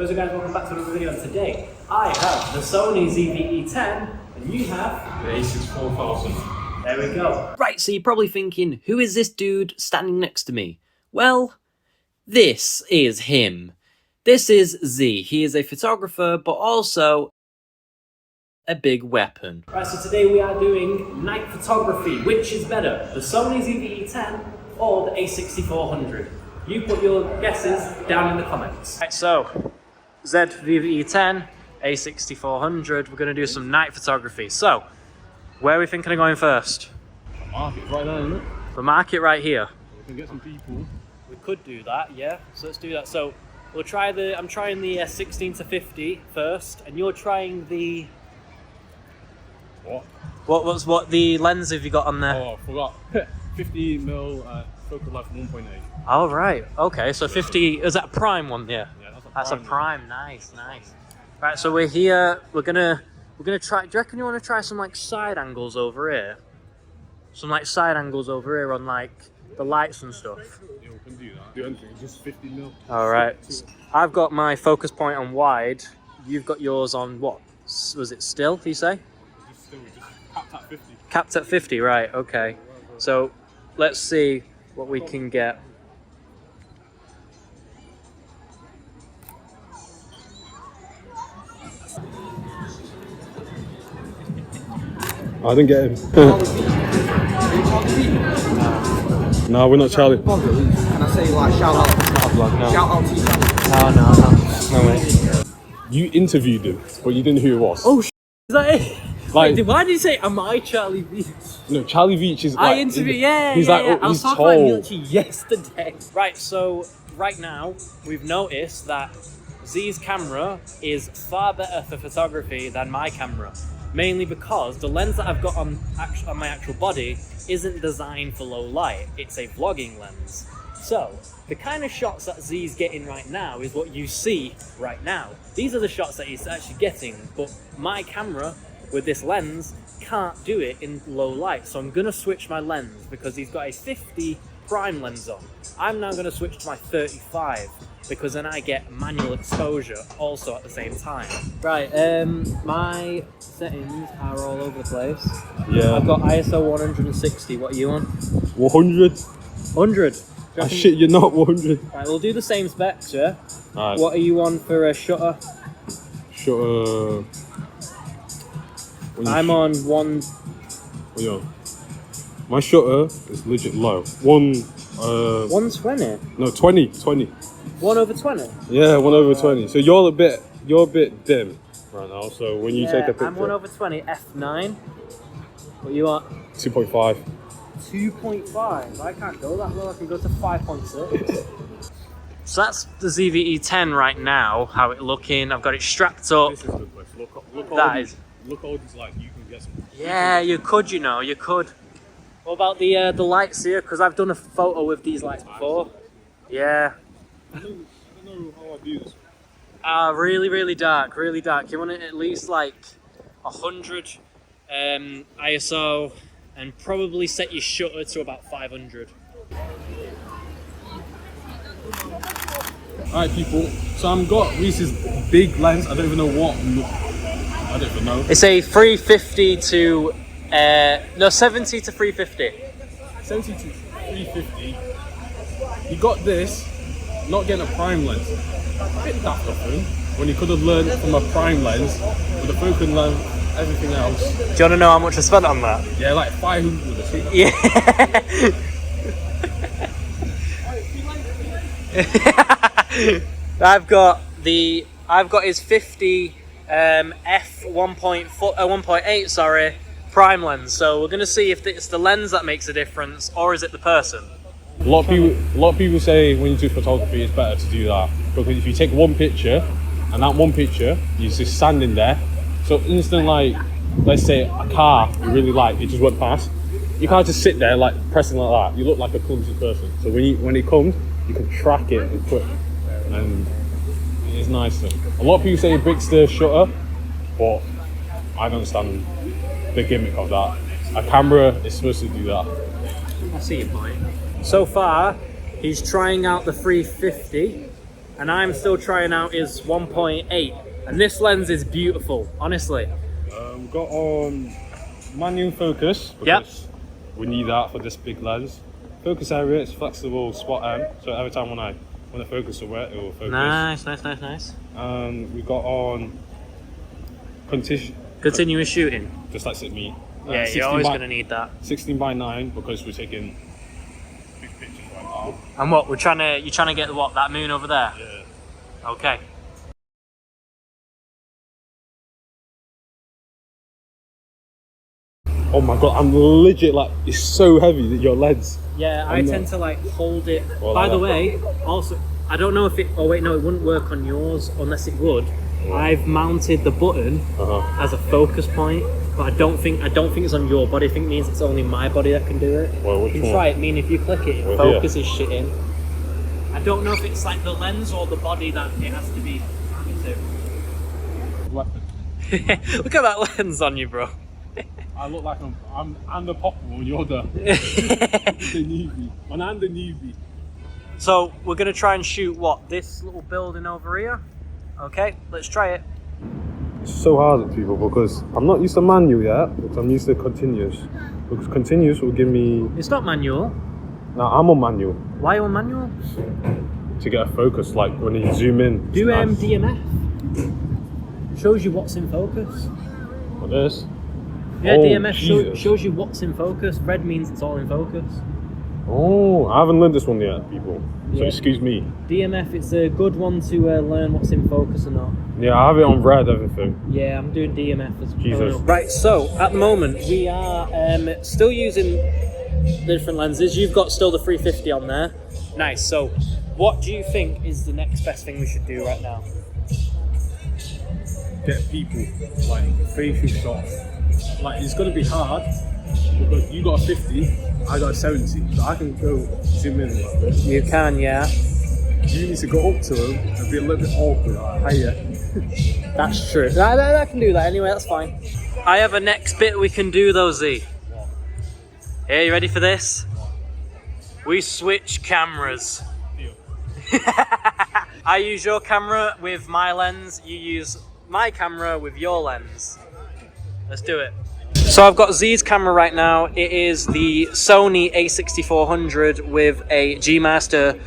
What's up guys, welcome back to another video, and today I have the Sony ZV-E10 and you have the A6400. There we go. Right, so you're probably thinking, who is this dude standing next to me? Well, this is him. This is Z. He is a photographer, but also a big weapon. Right, so today we are doing night photography. Which is better, the Sony ZV-E10 or the A6400? You put your guesses down in the comments. Right, so ZV-E10, A6400, we're going to do some night photography. So, where are we thinking of going first? Market right there, isn't it? The market right here. We can get some people. We could do that, yeah. So let's do that. So we'll try I'm trying the 16 to 50 first, and you're trying the... What the lens have you got on there? Oh, I forgot. 50mm focal length 1.8. Oh, right. Okay, so 50, is that a prime one? Yeah. Yeah, That's a prime. Nice, nice. Right, so we're here. We're gonna try. Do you reckon you want to try some like side angles over here? Some like side angles over here on like the lights and stuff. Yeah, we can do that. Do anything. Just 50mm. All right. I've got my focus point on wide. You've got yours on what? Was it still? You say? Just capped at 50. Capped at 50. Right. Okay. So let's see what we can get. I didn't get him. No, we're not Charlie. Can I say like shout out? No. Shout out to you. No way. You interviewed him, but you didn't know who it was. Oh, is that it? Like, Wait, why did you say, am I Charlie Beach? no, Charlie Veach is like... I interviewed, yeah, he's yeah, like, yeah. oh, I was he's talking about him tall. literally yesterday. Right, so right now, we've noticed that Z's camera is far better for photography than my camera. Mainly because the lens that I've got on my actual body isn't designed for low light. It's a vlogging lens. So, the kind of shots that Z's getting right now is what you see right now. These are the shots that he's actually getting, but my camera with this lens can't do it in low light. So I'm gonna switch my lens because he's got a 50 prime lens on. I'm now gonna switch to my 35 because then I get manual exposure also at the same time. Right, my settings are all over the place. Yeah. I've got ISO 160. What are you on? 100. 100. Ah, shit, you're not 100. Right, we'll do the same specs, yeah? Alright. What are you on for a shutter? Shutter... I'm on one... What are you on? My shutter is legit low. 120? No, 20. 1 over 20? Yeah, 1 over 20. So you're a bit dim right now. So when you take a picture... I'm 1 over 20, f9. What you at? 2.5. 2.5. I can't go that low. I can go to 5.6. So that's the ZV-E10 right now. How it looking? I've got it strapped up. This is a good place. Look all these lights. You can get some. Yeah, you could. You know, you could. What about the lights here? Because I've done a photo with these lights before. Yeah. I don't know how I do this. Really, really dark. Really dark. You want it at least like 100 ISO, and probably set your shutter to about 500. Alright, people. So I've got Reese's big lens. I don't even know what. I don't even know. It's a 350 to 70 to 350. 70 to 350. You got this, not getting a prime lens. A bit daft of him, when you could have learned from a prime lens with a focal lens, everything else. Do you want to know how much I spent on that? Yeah, like 500 or something. Yeah. I've got his 50 f1.8 sorry, prime lens. So we're gonna see if it's the lens that makes a difference or is it the person. A lot of people say when you do photography, it's better to do that because if you take one picture and that one picture you're just standing there, so instant like let's say a car you really like, it just went past. You can't just sit there like pressing like that. You look like a clumsy person. So when it comes, you can track it and quick, and it's nicer. A lot of people say it breaks the shutter, but I don't understand the gimmick of that. A camera is supposed to do that. I see your point. So far, he's trying out the 350 and I'm still trying out his 1.8, and this lens is beautiful, honestly. We've got on manual focus because we need that for this big lens. Focus area, it's flexible spot M, so every time when I focus somewhere, it will focus. Nice. And we got on Continuous shooting. just like me. Yeah, you're always going to need that. 16:9 because we're taking big pictures right now. And what, you're trying to get what, that moon over there? Yeah. Okay. Oh my god, I'm legit like, it's so heavy that your lens. Yeah, I tend to like hold it. Well, By like the that. way, also, I don't know if it, oh wait, no, it wouldn't work on yours unless it would. I've mounted the button as a focus point, but I don't think it's on your body. I think it means it's only my body that can do it. Well, you can try it. I mean, if you click it, it focuses shit in. I don't know if it's like the lens or the body that it has to be to. Look at that lens on you, bro. I look like I'm the popper and you're the newbie. And I'm the newbie. So we're gonna try and shoot what, this little building over here. Okay, let's try it. It's so hard at people because I'm not used to manual yet, but I'm used to continuous. Because continuous will give me. It's not manual. Now I'm on manual Why on manual? to get a focus. Like when you zoom in. Do it's nice. DMF. Shows you what's in focus. What this? Yeah, Oh, DMF Jesus. shows you what's in focus. Red means it's all in focus. Oh, I haven't learned this one yet, people. So Yeah. excuse me. DMF, it's a good one to learn what's in focus or not. Yeah, I have it on red, everything. Yeah, I'm doing DMF as well. Jesus. Right, so at the moment we are still using the different lenses. You've got still the 350 on there. Nice. So what do you think is the next best thing we should do right now? Get people like facial shots. Like it's gonna be hard because you got a 50, I got a 70, so I can go zoom in like this. You can, yeah. You need to go up to them and be a little bit awkward, like, hiya. That's true. I can do that anyway, that's fine. I have a next bit we can do though, Z. Hey, you ready for this? We switch cameras. Deal. I use your camera with my lens, you use my camera with your lens. Let's do it. So I've got Z's camera right now. It is the Sony A6400 with a G Master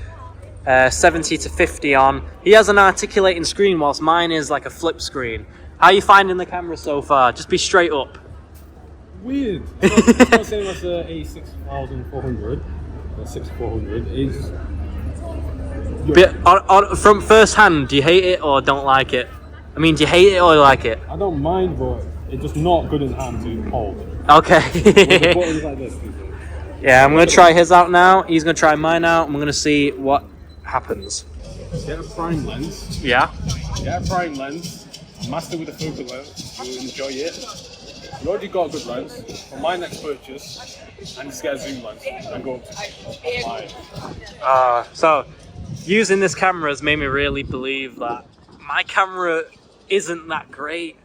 70 to 50 on. He has an articulating screen whilst mine is like a flip screen. How are you finding the camera so far? Just be straight up. Weird. It's not same as the A6400. The 6400 is. But from first hand, do you hate it or don't like it? I mean, do you hate it or like it? I don't mind, but it's just not good in hand to hold. Okay. The buttons like this, people. Yeah, I'm gonna try his out now. He's gonna try mine out, and we're gonna see what happens. Get a prime lens. Yeah. Get a prime lens. Master with a focal lens. You'll enjoy it. You already got a good lens. For my next purchase, I need to get a zoom lens and go up to mine. So using this camera has made me really believe that my camera isn't that great.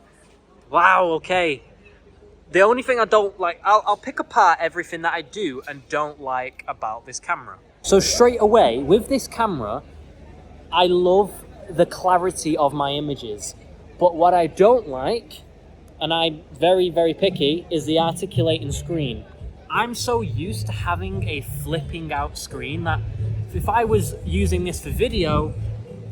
Wow, okay. The only thing I don't like, I'll pick apart everything that I do and don't like about this camera. So straight away, with this camera, I love the clarity of my images. But what I don't like, and I'm very, very picky, is the articulating screen. I'm so used to having a flipping out screen that if I was using this for video,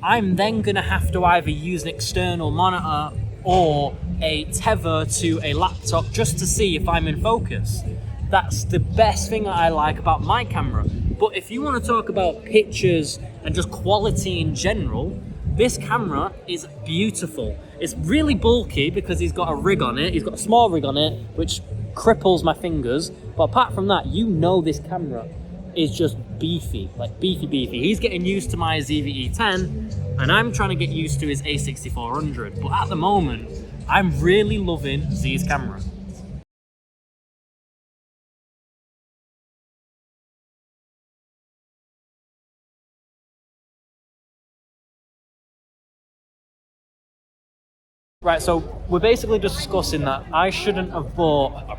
I'm then gonna have to either use an external monitor or a tether to a laptop just to see if I'm in focus. That's the best thing that I like about my camera. But if you want to talk about pictures and just quality in general, this camera is beautiful. It's really bulky because he's got a rig on it. He's got a small rig on it, which cripples my fingers. But apart from that, you know this camera is just beefy, like beefy. He's getting used to my ZV-E10, and I'm trying to get used to his A6400. But at the moment, I'm really loving Z's camera. Right, so we're basically just discussing that I shouldn't have bought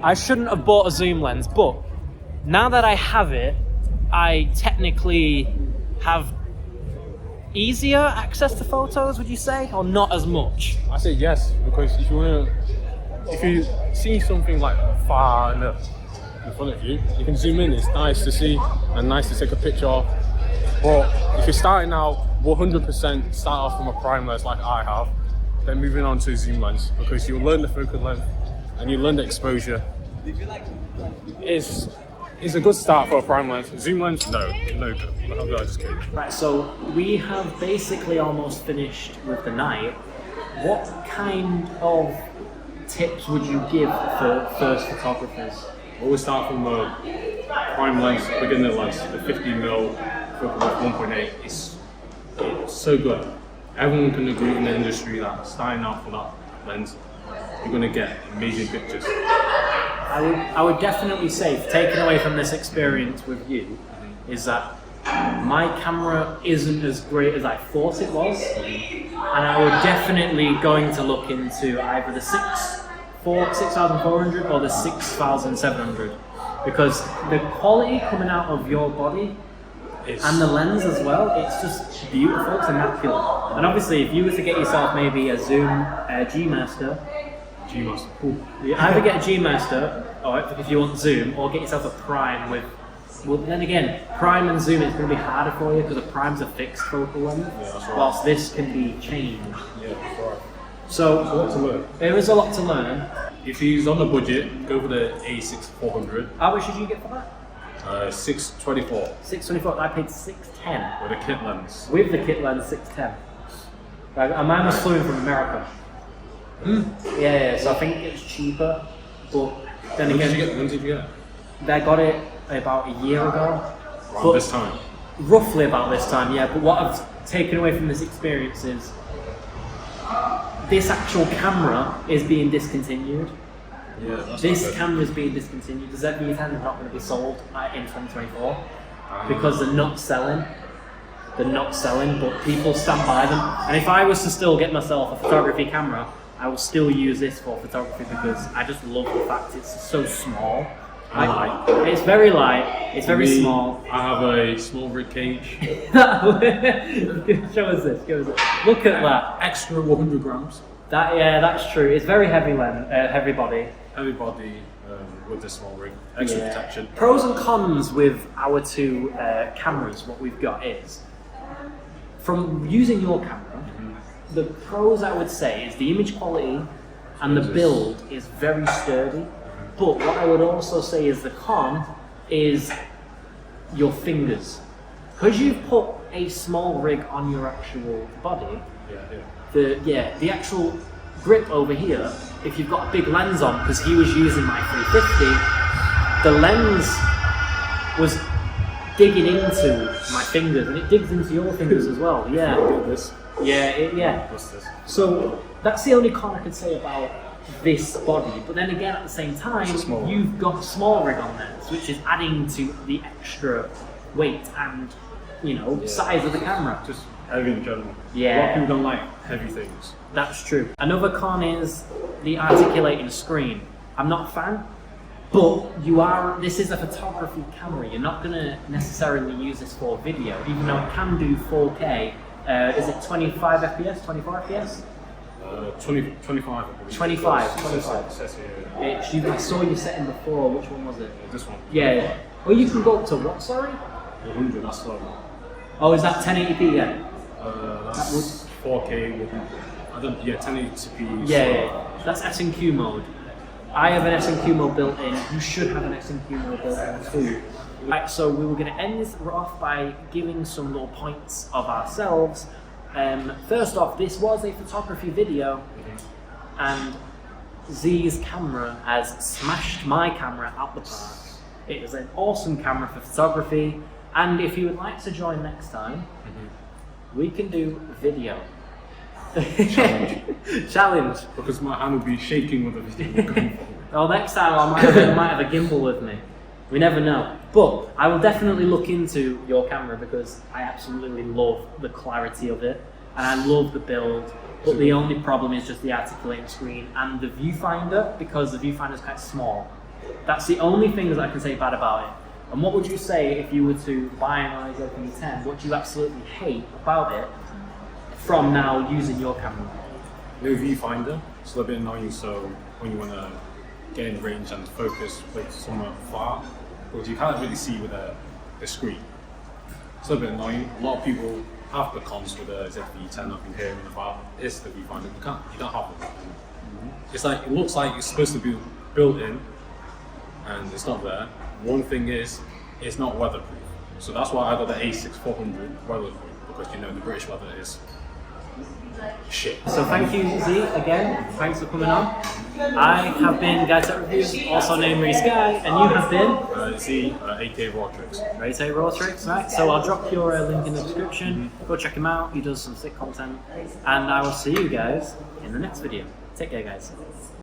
a zoom lens, but now that I have it, I technically have easier access to photos, would you say, or not as much? I say yes, because if you see something like far in front of you, you can zoom in. It's nice to see and nice to take a picture of. But if you're starting out, 100% start off from a prime lens like I have, then moving on to a zoom lens, because you'll learn the focal length and you learn the exposure. It's a good start for a prime lens. Zoom lens, no good. I'm just kidding. Right, so we have basically almost finished with the night. What kind of tips would you give for first photographers? Always start from a prime lens, beginner lens, the 50mm focal length 1.8. It's so good. Everyone can agree in the industry that starting out for that lens, you're going to get amazing pictures. I would definitely say, taken away from this experience with you, is that my camera isn't as great as I thought it was, and I would definitely going to look into either the 6400 or the 6700, because the quality coming out of your body and the lens as well, it's just beautiful, it's immaculate. And obviously if you were to get yourself maybe a Zoom G Master, you either get a G Master, or if you want Zoom, or get yourself a Prime with, well then again, Prime and Zoom is going to be harder for you because the Prime's a fixed focal length, whilst this can be changed. Yeah, that's right. So There's a lot to learn. there is a lot to learn. If he's on the budget, go for the A6400. How much did you get for that? 624 624. I paid 610. with a kit lens. With the kit lens, 610. And mine was flew in from America. Yeah, so I think it's cheaper, but then When again, did you get it? I got it about a year ago. Around this time. Roughly about this time, yeah. But what I've taken away from this experience is this actual camera is being discontinued. Yeah, that's This camera is being discontinued. The ZV-E10 is not going to be sold in 2024 because they're not selling. They're not selling, but people stand by them. And if I was to still get myself a photography camera, I will still use this for photography because I just love the fact it's so small. It's very light. It's very small. I have a small rib cage. Show us this. Show us this. Look at that. Extra 100 grams. That's true. It's very heavy heavy body. Heavy body with the small rig. Extra protection. Pros and cons with our two cameras. What we've got is, from using your camera, the pros I would say is the image quality and the build is very sturdy. But what I would also say is the con is your fingers. Because you've put a small rig on your actual body, the actual grip over here, if you've got a big lens on, because he was using my 350, the lens was digging into my fingers, and it digs into your fingers as well. Yeah. So that's the only con I could say about this body. But then again, at the same time, you've got a small rig on there, which is adding to the extra weight and size of the camera. Just heavy in general. Yeah. A lot of people don't like heavy things. That's true. Another con is the articulating screen. I'm not a fan, but this is a photography camera. You're not going to necessarily use this for video, even though it can do 4K. Is it 25 FPS, 24 FPS? 25, I believe. 25. It says here. I saw you setting before. Which one was it? This one. Yeah. Well, you can go up to what, sorry? 100, that's slow. Oh, is that 1080p then? That's 4K. 1080p. Yeah. That's S&Q mode. I have an S&Q mode built in. You should have an S&Q mode built in too. Right, so we were going to end this off by giving some little points of ourselves. First off, this was a photography video, and Z's camera has smashed my camera out the park. It is an awesome camera for photography, and if you would like to join next time, we can do video. Challenge. Because my hand will be shaking with everything. Well, next time I might have a gimbal with me. We never know. But I will definitely look into your camera because I absolutely love the clarity of it and I love the build. But the only problem is just the articulating screen and the viewfinder, because the viewfinder is quite small. That's the only thing that I can say bad about it. And what would you say if you were to buy an Sony ZV-E10? What do you absolutely hate about it from now using your camera? No viewfinder, it's a little bit annoying, so when you want to get in range and focus like somewhere far, because you can't really see with the screen. It's a little bit annoying. A lot of people have the cons with the ZV-E10 I've been hearing about. It's the viewfinder. You don't have it. It's like, it looks like it's supposed to be built in, and it's not there. One thing is, it's not weatherproof. So that's why I got the A6400 weatherproof, because you know the British weather is shit. So thank you, Z, again. Thanks for coming on. I have been Guy Tech Reviews, also named Reese Guy, and you have been Z, aka Rortrix. Rortrix, right? So I'll drop your link in the description. Go check him out. He does some sick content, and I will see you guys in the next video. Take care, guys.